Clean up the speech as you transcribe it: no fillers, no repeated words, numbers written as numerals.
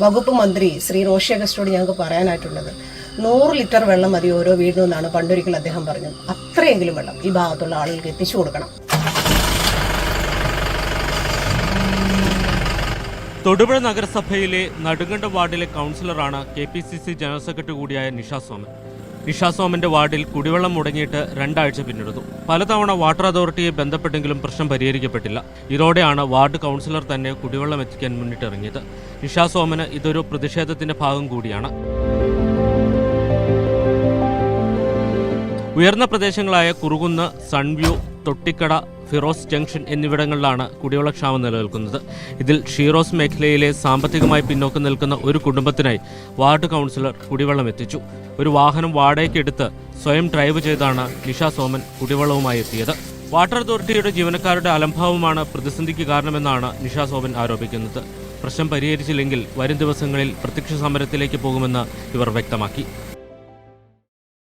വകുപ്പ് മന്ത്രി ശ്രീ റോഷി അഗസ്റ്റോട് ഞങ്ങൾക്ക് പറയാനായിട്ടുള്ളത് 100 ലിറ്റർ വെള്ളം മതി ഓരോ വീടിനും എന്നാണ് പണ്ടൊരിക്കൽ അദ്ദേഹം പറഞ്ഞത്. അത്രയെങ്കിലും വെള്ളം ഈ ഭാഗത്തുള്ള ആളുകൾക്ക് എത്തിച്ചു കൊടുക്കണം. തൊടുപുഴ നഗരസഭയിലെ നടുങ്കണ്ടം വാർഡിലെ കൗൺസിലറാണ് KPCC ജനറൽ സെക്രട്ടറി കൂടിയായ നിഷ സോമൻ. നിഷ സോമന്റെ വാർഡിൽ കുടിവെള്ളം മുടങ്ങിയിട്ട് 2 ആഴ്ച പിന്നിടുന്നു. പലതവണ വാട്ടർ അതോറിറ്റിയെ ബന്ധപ്പെട്ടെങ്കിലും പ്രശ്നം പരിഹരിക്കപ്പെട്ടില്ല. ഇതോടെയാണ് വാർഡ് കൗൺസിലർ തന്നെ കുടിവെള്ളം എത്തിക്കാൻ മുന്നിട്ടിറങ്ങിയത്. നിഷ സോമന് ഇതൊരു പ്രതിഷേധത്തിന്റെ ഭാഗം കൂടിയാണ്. ഉയർന്ന പ്രദേശങ്ങളായ കുറുകുന്ന്, സൺവ്യൂ, തൊട്ടിക്കട, ഫിറോസ് ജംഗ്ഷൻ എന്നിവിടങ്ങളിലാണ് കുടിവെള്ളക്ഷാമം നിലനിൽക്കുന്നത്. ഇതിൽ ഷീറോസ് മേഖലയിലെ സാമ്പത്തികമായി പിന്നോക്കം നിൽക്കുന്ന ഒരു കുടുംബത്തിനായി വാർഡ് കൗൺസിലർ കുടിവെള്ളം എത്തിച്ചു. ഒരു വാഹനം വാടകയ്ക്കെടുത്ത് സ്വയം ഡ്രൈവ് ചെയ്താണ് നിഷ സോമൻ കുടിവെള്ളവുമായി എത്തിയത്. വാട്ടർ അതോറിറ്റിയുടെ ജീവനക്കാരുടെ അലംഭാവമാണ് പ്രതിസന്ധിക്ക് കാരണമെന്നാണ് നിഷ സോമൻ ആരോപിക്കുന്നത്. പ്രശ്നം പരിഹരിച്ചില്ലെങ്കിൽ വരും ദിവസങ്ങളിൽ പ്രത്യക്ഷ സമരത്തിലേക്ക് പോകുമെന്ന് ഇവർ വ്യക്തമാക്കി.